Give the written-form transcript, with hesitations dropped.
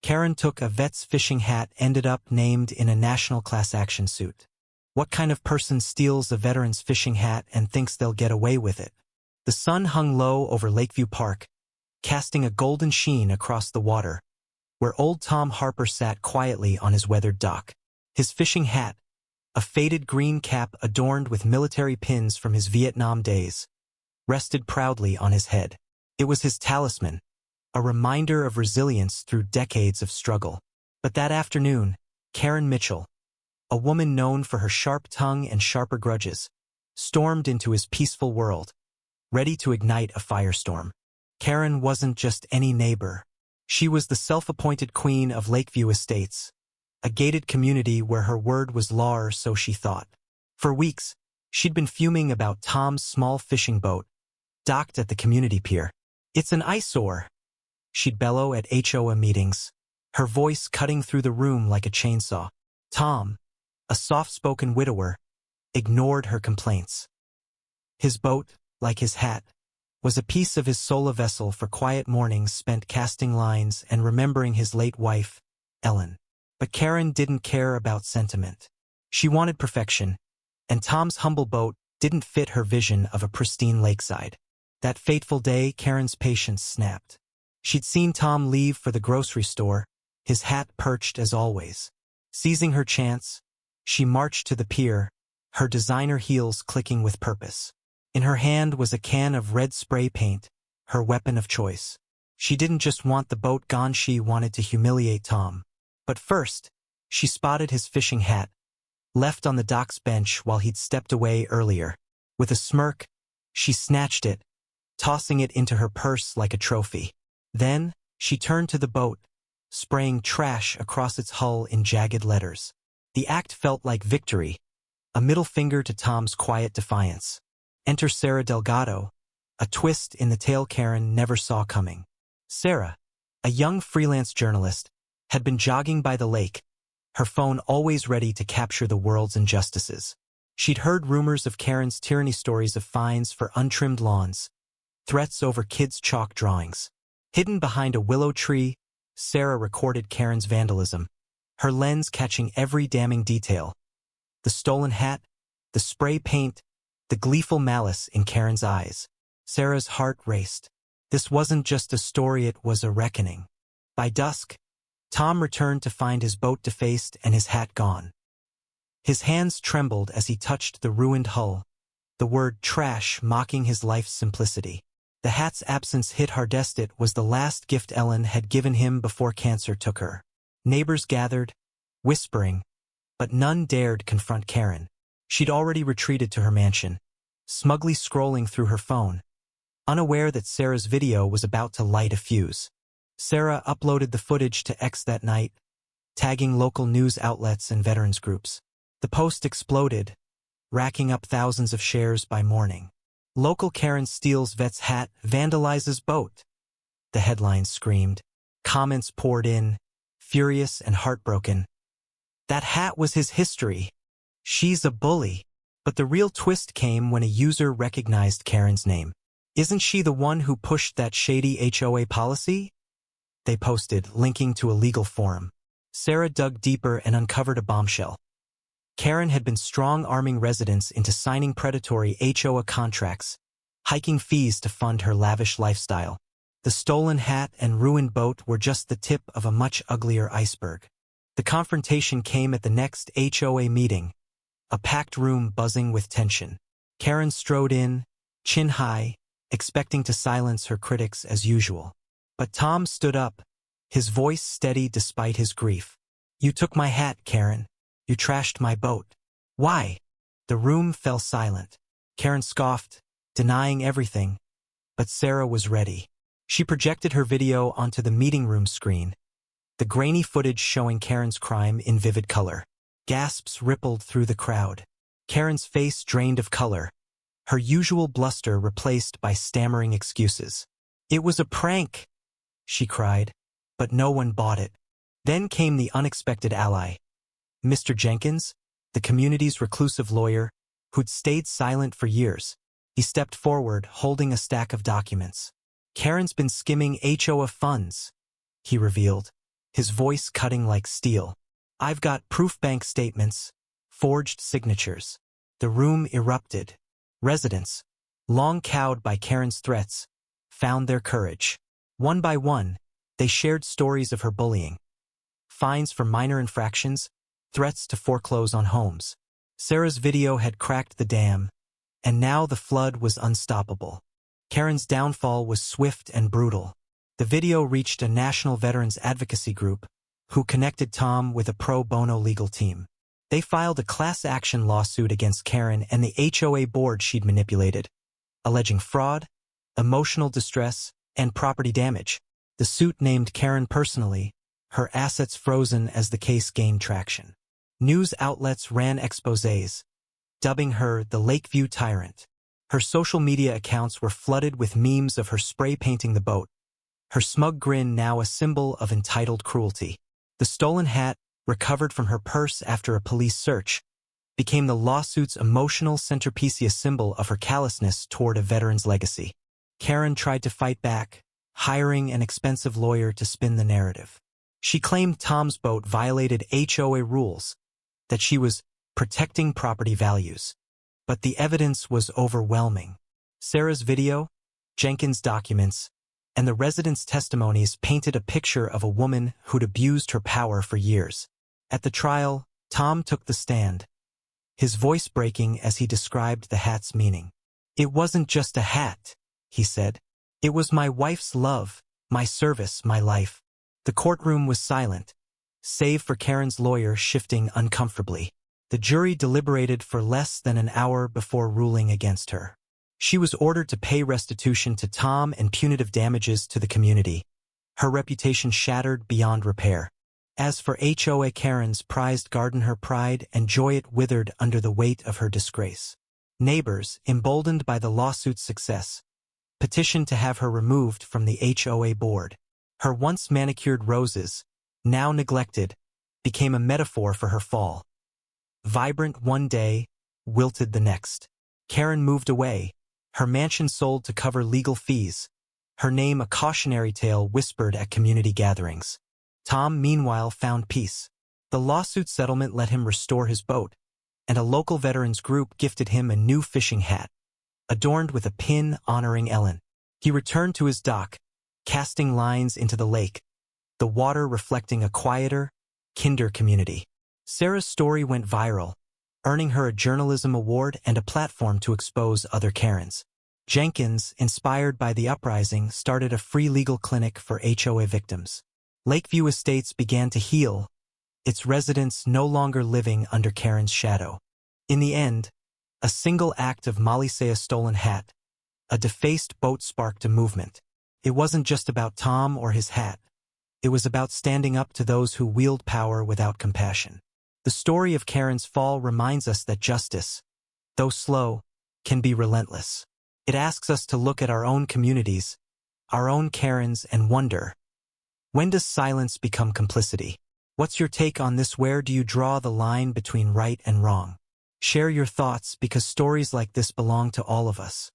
Karen took a vet's fishing hat, ended up named in a national class action suit. What kind of person steals a veteran's fishing hat and thinks they'll get away with it? The sun hung low over Lakeview Park, casting a golden sheen across the water, where old Tom Harper sat quietly on his weathered dock. His fishing hat, a faded green cap adorned with military pins from his Vietnam days, rested proudly on his head. It was his talisman, a reminder of resilience through decades of struggle. But that afternoon, Karen Mitchell, a woman known for her sharp tongue and sharper grudges, stormed into his peaceful world, ready to ignite a firestorm. Karen wasn't just any neighbor. She was the self-appointed queen of Lakeview Estates, a gated community where her word was law, or so she thought. For weeks, she'd been fuming about Tom's small fishing boat, docked at the community pier. "It's an eyesore," she'd bellow at HOA meetings, her voice cutting through the room like a chainsaw. Tom, a soft-spoken widower, ignored her complaints. His boat, like his hat, was a piece of his solar vessel for quiet mornings spent casting lines and remembering his late wife, Ellen. But Karen didn't care about sentiment. She wanted perfection, and Tom's humble boat didn't fit her vision of a pristine lakeside. That fateful day, Karen's patience snapped. She'd seen Tom leave for the grocery store, his hat perched as always. Seizing her chance, she marched to the pier, her designer heels clicking with purpose. In her hand was a can of red spray paint, her weapon of choice. She didn't just want the boat gone, she wanted to humiliate Tom. But first, she spotted his fishing hat, left on the dock's bench while he'd stepped away earlier. With a smirk, she snatched it, tossing it into her purse like a trophy. Then, she turned to the boat, spraying trash across its hull in jagged letters. The act felt like victory, a middle finger to Tom's quiet defiance. Enter Sarah Delgado, a twist in the tale Karen never saw coming. Sarah, a young freelance journalist, had been jogging by the lake, her phone always ready to capture the world's injustices. She'd heard rumors of Karen's tyranny, stories of fines for untrimmed lawns, threats over kids' chalk drawings. Hidden behind a willow tree, Sarah recorded Karen's vandalism, her lens catching every damning detail. The stolen hat, the spray paint, the gleeful malice in Karen's eyes. Sarah's heart raced. This wasn't just a story, it was a reckoning. By dusk, Tom returned to find his boat defaced and his hat gone. His hands trembled as he touched the ruined hull, the word trash mocking his life's simplicity. The hat's absence hit hardest. It was the last gift Ellen had given him before cancer took her. Neighbors gathered, whispering, but none dared confront Karen. She'd already retreated to her mansion, smugly scrolling through her phone, unaware that Sarah's video was about to light a fuse. Sarah uploaded the footage to X that night, tagging local news outlets and veterans groups. The post exploded, racking up thousands of shares by morning. "Local Karen steals vet's hat, vandalizes boat," the headlines screamed. Comments poured in, furious and heartbroken. "That hat was his history. She's a bully." But the real twist came when a user recognized Karen's name. "Isn't she the one who pushed that shady HOA policy?" they posted, linking to a legal forum. Sarah dug deeper and uncovered a bombshell. Karen had been strong-arming residents into signing predatory HOA contracts, hiking fees to fund her lavish lifestyle. The stolen hat and ruined boat were just the tip of a much uglier iceberg. The confrontation came at the next HOA meeting, a packed room buzzing with tension. Karen strode in, chin high, expecting to silence her critics as usual. But Tom stood up, his voice steady despite his grief. "You took my hat, Karen. You trashed my boat. Why?" The room fell silent. Karen scoffed, denying everything. But Sarah was ready. She projected her video onto the meeting room screen, the grainy footage showing Karen's crime in vivid color. Gasps rippled through the crowd. Karen's face drained of color, her usual bluster replaced by stammering excuses. "It was a prank," she cried, but no one bought it. Then came the unexpected ally. Mr. Jenkins, the community's reclusive lawyer, who'd stayed silent for years. He stepped forward, holding a stack of documents. "Karen's been skimming HOA funds," he revealed. his voice cutting like steel. "I've got proof, bank statements, forged signatures." The room erupted. Residents, long cowed by Karen's threats, found their courage. One by one, they shared stories of her bullying. Fines for minor infractions, threats to foreclose on homes. Sarah's video had cracked the dam, and now the flood was unstoppable. Karen's downfall was swift and brutal. The video reached a national veterans advocacy group, who connected Tom with a pro bono legal team. They filed a class action lawsuit against Karen and the HOA board she'd manipulated, alleging fraud, emotional distress, and property damage. The suit named Karen personally, her assets frozen as the case gained traction. News outlets ran exposés, dubbing her the Lakeview Tyrant. Her social media accounts were flooded with memes of her spray painting the boat, her smug grin now a symbol of entitled cruelty. The stolen hat, recovered from her purse after a police search, became the lawsuit's emotional centerpiece, a symbol of her callousness toward a veteran's legacy. Karen tried to fight back, hiring an expensive lawyer to spin the narrative. She claimed Tom's boat violated HOA rules, that she was protecting property values. But the evidence was overwhelming. Sarah's video, Jenkins' documents, and the residents' testimonies painted a picture of a woman who'd abused her power for years. At the trial, Tom took the stand, his voice breaking as he described the hat's meaning. "It wasn't just a hat," he said. "It was my wife's love, my service, my life." The courtroom was silent, save for Karen's lawyer shifting uncomfortably. The jury deliberated for less than an hour before ruling against her. She was ordered to pay restitution to Tom and punitive damages to the community, her reputation shattered beyond repair. As for HOA Karen's prized garden, her pride and joy, it withered under the weight of her disgrace. Neighbors, emboldened by the lawsuit's success, petitioned to have her removed from the HOA board. Her once manicured roses, now neglected, became a metaphor for her fall. Vibrant one day, wilted the next. Karen moved away, her mansion sold to cover legal fees, her name a cautionary tale whispered at community gatherings. Tom, meanwhile, found peace. The lawsuit settlement let him restore his boat, and a local veterans group gifted him a new fishing hat, adorned with a pin honoring Ellen. He returned to his dock, casting lines into the lake, the water reflecting a quieter, kinder community. Sarah's story went viral, earning her a journalism award and a platform to expose other Karens. Jenkins, inspired by the uprising, started a free legal clinic for HOA victims. Lakeview Estates began to heal, its residents no longer living under Karen's shadow. In the end, a single act of Malisea's stolen hat, a defaced boat, sparked a movement. It wasn't just about Tom or his hat. It was about standing up to those who wield power without compassion. The story of Karen's fall reminds us that justice, though slow, can be relentless. It asks us to look at our own communities, our own Karens, and wonder, when does silence become complicity? What's your take on this? Where do you draw the line between right and wrong? Share your thoughts, because stories like this belong to all of us.